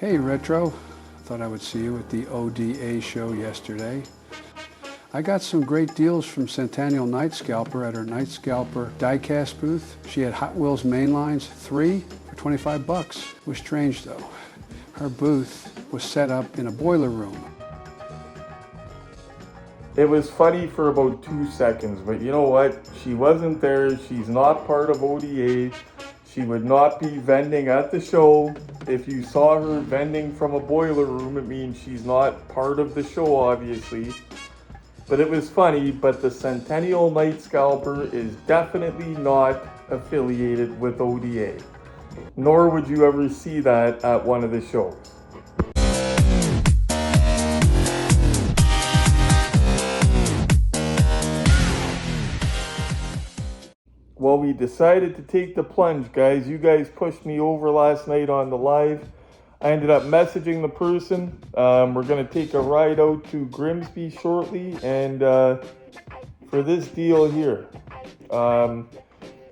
Hey Retro, thought I would see you at the ODA show yesterday. I got some great deals from Centennial Night Scalper at her Night Scalper diecast booth. She had Hot Wheels mainlines, 3 for 25 bucks. It was strange though. Her booth was set up in a boiler room. It was funny for about 2 seconds, but you know what? She wasn't there. She's not part of ODA. She would not be vending at the show. If you saw her vending from a boiler room, it means she's not part of the show, obviously. But it was funny, but the Centennial Night Scalper is definitely not affiliated with ODA. Nor would you ever see that at one of the shows. Well, we decided to take the plunge, guys. You guys pushed me over last night on the live. I ended up messaging the person. We're going to take a ride out to Grimsby shortly, and for this deal here.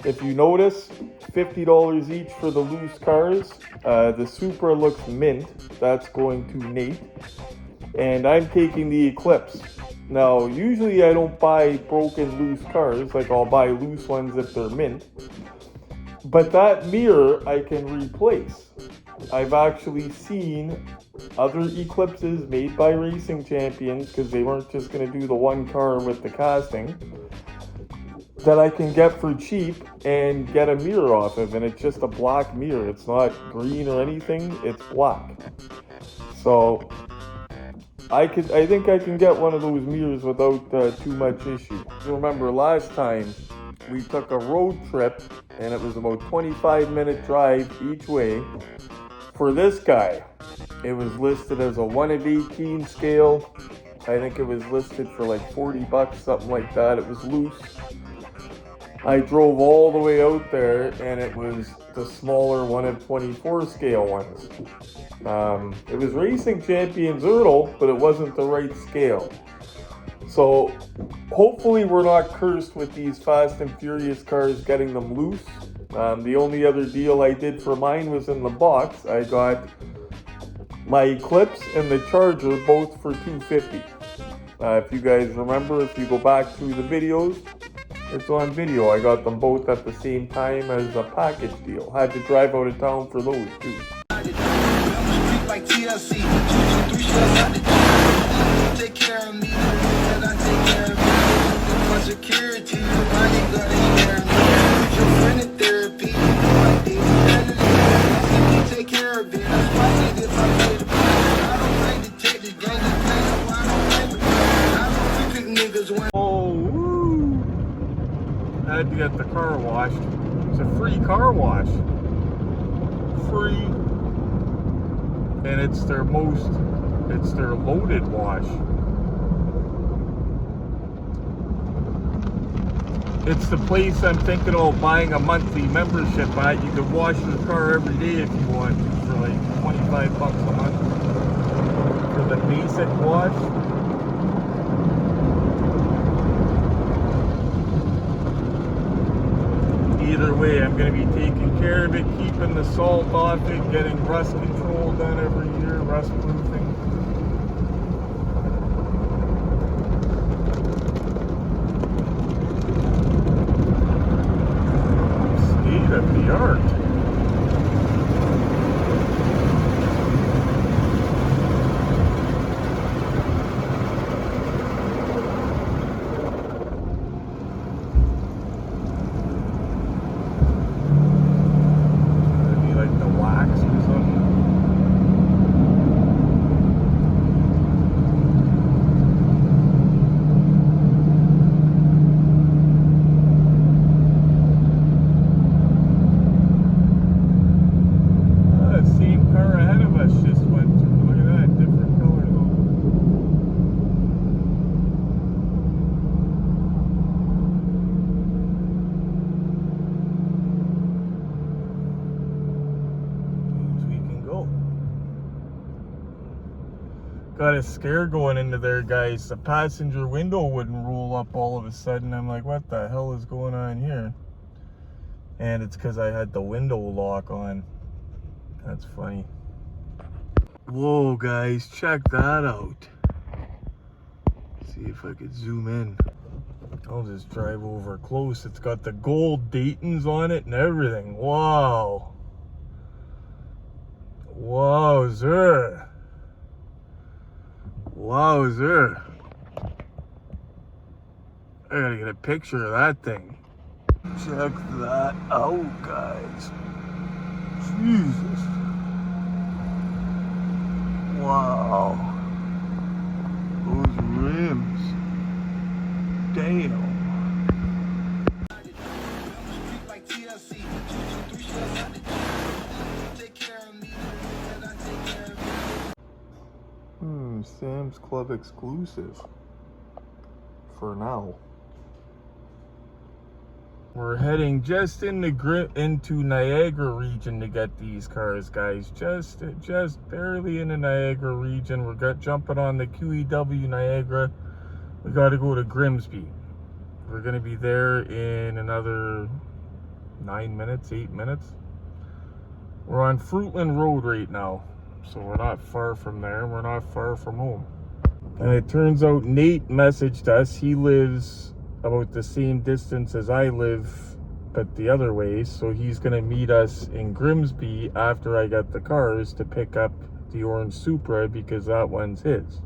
If you notice, $50 each for the loose cars. The Supra looks mint. That's going to Nate. And I'm taking the Eclipse. Now, usually I don't buy broken loose cars, like I'll buy loose ones if they're mint. But that mirror I can replace. I've actually seen other Eclipses made by racing champions, because they weren't just going to do the one car with the casting, that I can get for cheap and get a mirror off of, and it's just a black mirror. It's not green or anything, it's black. So I think I can get one of those mirrors without too much issue. Remember last time we took a road trip and it was about 25-minute drive each way. For this guy, it was listed as a 1/18 scale. I think it was listed for like 40 bucks, something like that. It was loose. I drove all the way out there and it was the smaller 1/24 scale ones. It was Racing Champions Ertl, but it wasn't the right scale. So hopefully we're not cursed with these Fast and Furious cars getting them loose. The only other deal I did for mine was in the box. I got my Eclipse and the Charger both for $250. If you guys remember, if you go back through the videos, it's on video. I got them both at the same time as a package deal. Had to drive out of town for those too. Like TLC, take care of me, and I take care of you. For security, nobody got take care of me. Your friend in therapy, take care of it. That's why if I play the I don't play detective, gang I don't pick niggas when. Oh, woo! I had to get the car washed. It's a free car wash. Free. And it's their loaded wash. It's the place I'm thinking of buying a monthly membership at. You can wash your car every day if you want to for like 25 bucks a month for the basic wash. Either way, I'm going to be taking care of it, keeping the salt off it, getting rust control done every year, rust proofing. State of the art. Got a scare going into there, guys. The passenger window wouldn't roll up all of a sudden. I'm like, what the hell is going on here? And it's because I had the window lock on. That's funny. Whoa, guys, check that out. See if I could zoom in. I'll just drive over close. It's got the gold Daytons on it and everything. Wow. Wowzer. Wowzer. I gotta get a picture of that thing. Check that out, guys. Jesus. Wow. Those rims. Damn. Sam's Club exclusive. For now. We're heading just into Niagara region to get these cars, guys. Just barely in the Niagara region. We're jumping on the QEW Niagara. We got to go to Grimsby. We're going to be there in another 9 minutes, 8 minutes. We're on Fruitland Road right now, so we're not far from there. We're not far from home. And it turns out Nate messaged us. He lives about the same distance as I live, but the other way. So he's going to meet us in Grimsby after I get the cars to pick up the orange Supra, because that one's his.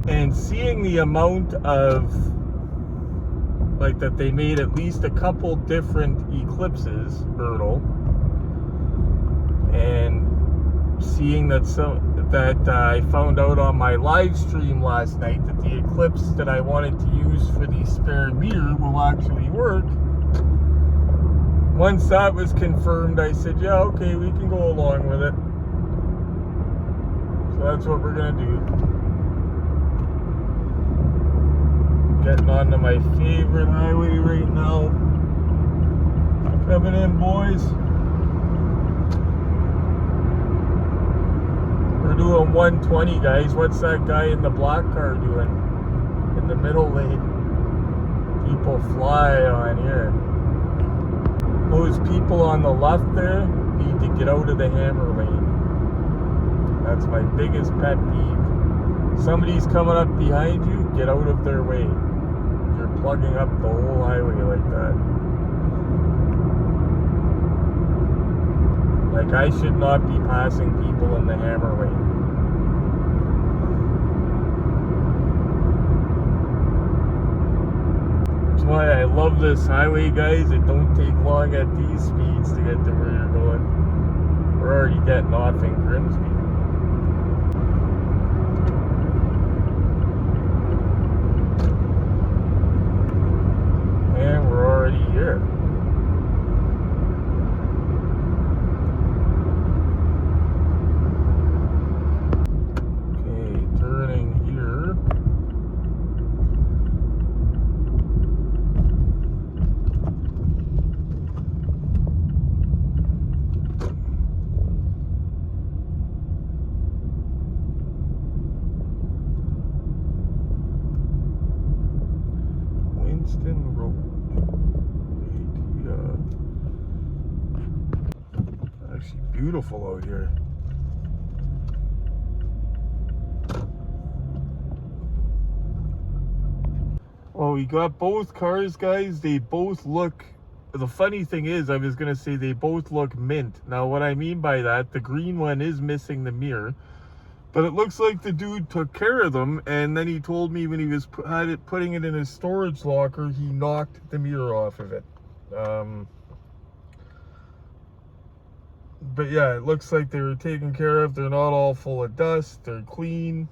And seeing the amount of, like, that they made at least a couple different Eclipses, Ertl, and seeing that I found out on my live stream last night that the Eclipse that I wanted to use for the spare mirror will actually work. Once that was confirmed, I said, yeah, okay, we can go along with it. So that's what we're gonna do. Getting onto my favorite highway right now. Coming in, boys. We're doing 120, guys. What's that guy in the black car doing? In the middle lane. People fly on here. Those people on the left there need to get out of the hammer lane. That's my biggest pet peeve. Somebody's coming up behind you, get out of their way. You're plugging up the whole highway like that. Like, I should not be passing people in the hammer lane. That's why I love this highway, guys. It don't take long at these speeds to get to where you're going. We're already getting off in Grimsby. And we're already here. Beautiful out here. Well, we got both cars, guys. They both look, the funny thing is, I was gonna say they both look mint. Now what I mean by that, the green one is missing the mirror, but it looks like the dude took care of them, and then he told me when he was putting it in his storage locker, he knocked the mirror off of it. But yeah, it looks like they were taken care of. They're not all full of dust. They're clean.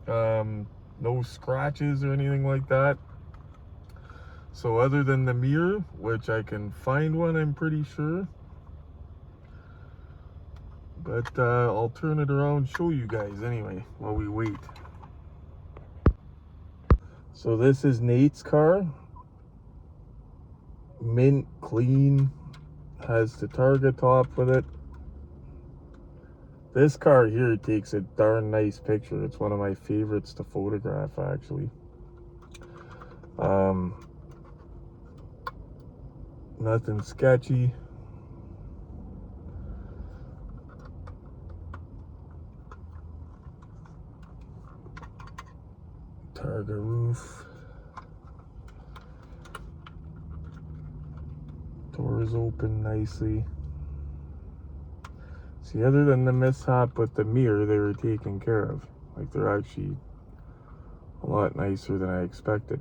No scratches or anything like that. So other than the mirror, which I can find one, I'm pretty sure. But I'll turn it around and show you guys anyway while we wait. So this is Nate's car. Mint, clean. Has the target top with it. This car here takes a darn nice picture. It's one of my favorites to photograph, actually. Nothing sketchy. Targa roof. Doors open nicely. See, other than the mishap with the mirror, they were taken care of. Like, they're actually a lot nicer than I expected,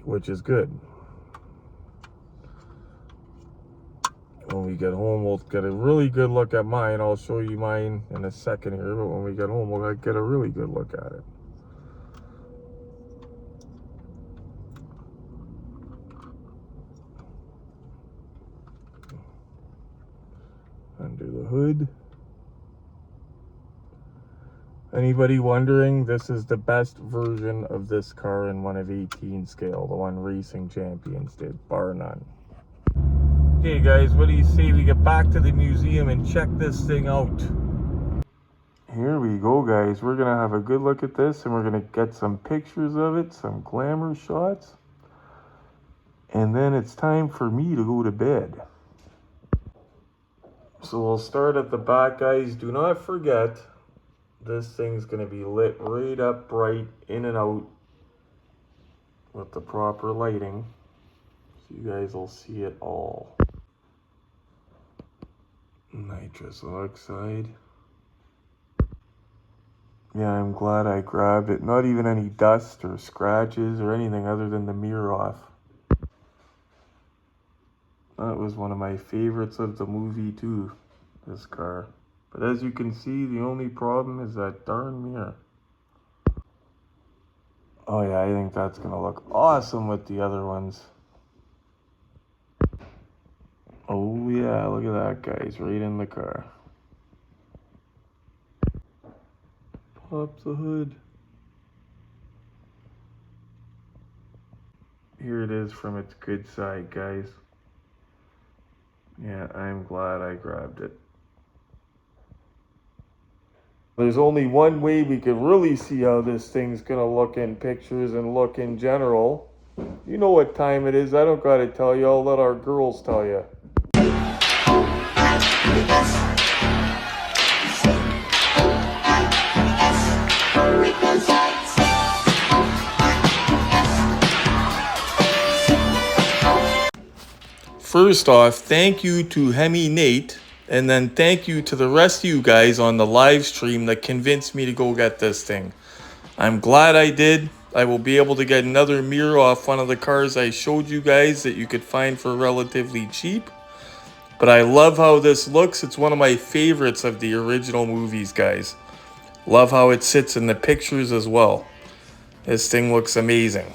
which is good. When we get home, we'll get a really good look at mine. I'll show you mine in a second here, but when we get home, we'll get a really good look at it. Under the hood. Anybody wondering, this is the best version of this car in 1 of 18 scale, the one Racing Champions did, bar none. Okay guys, what do you say we get back to the museum and check this thing out? Here we go guys, we're gonna have a good look at this and we're gonna get some pictures of it, some glamour shots. And then it's time for me to go to bed. So we'll start at the back guys. Do not forget, this thing's gonna be lit right up bright, in and out with the proper lighting. So you guys will see it all. Nitrous oxide. Yeah, I'm glad I grabbed it. Not even any dust or scratches or anything other than the mirror off. That was one of my favorites of the movie too, this car. But as you can see, the only problem is that darn mirror. Oh yeah, I think that's gonna look awesome with the other ones. Oh yeah, look at that guys, right in the car. Pops the hood. Here it is from its good side guys. Yeah, I'm glad I grabbed it. There's only one way we could really see how this thing's gonna look in pictures and look in general. You know what time it is, I don't gotta tell you, I'll let our girls tell you. First off, thank you to Hemi Nate, and then thank you to the rest of you guys on the live stream that convinced me to go get this thing. I'm glad I did. I will be able to get another mirror off one of the cars I showed you guys that you could find for relatively cheap. But I love how this looks. It's one of my favorites of the original movies, guys. Love how it sits in the pictures as well. This thing looks amazing.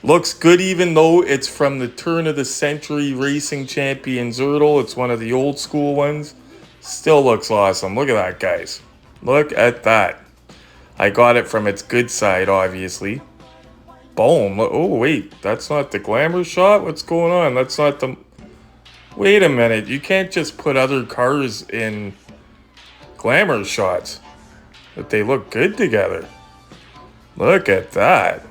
Looks good even though it's from the turn of the century Racing Champion Zertle. It's one of the old school ones. Still looks awesome. Look at that, guys. Look at that. I got it from its good side, obviously. Boom. Oh, wait. That's not the glamour shot? What's going on? That's not the... Wait a minute. You can't just put other cars in glamour shots. But they look good together. Look at that.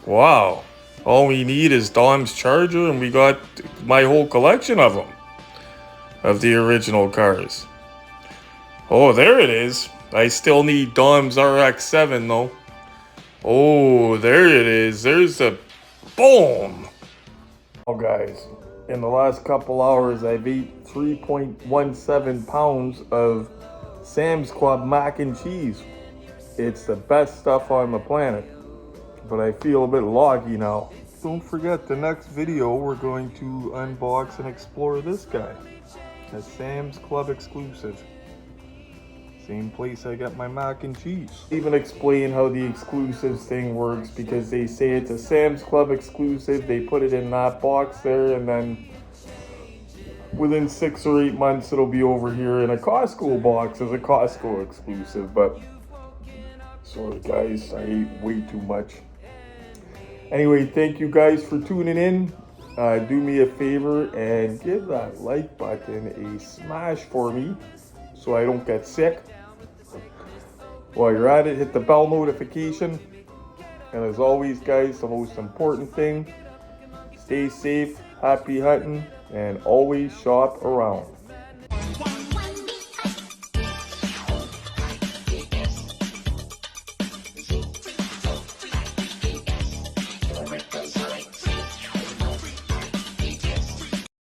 Wow. All we need is Dom's Charger and we got my whole collection of them. Of the original cars. Oh, there it is. I still need Dom's RX-7 though. Oh, there it is. There's a... Boom! Oh guys, in the last couple hours I've ate 3.17 pounds of Sam's Club mac and cheese. It's the best stuff on the planet. But I feel a bit loggy now. Don't forget, the next video we're going to unbox and explore this guy. A Sam's Club exclusive. Same place I got my mac and cheese. Even explain how the exclusives thing works because they say it's a Sam's Club exclusive. They put it in that box there and then within 6 or 8 months it'll be over here in a Costco box as a Costco exclusive. But sorry guys, I ate way too much. Anyway, thank you guys for tuning in. Do me a favor and give that like button a smash for me so I don't get sick. While you're at it, hit the bell notification. And as always, guys, the most important thing, stay safe, happy hunting, and always shop around.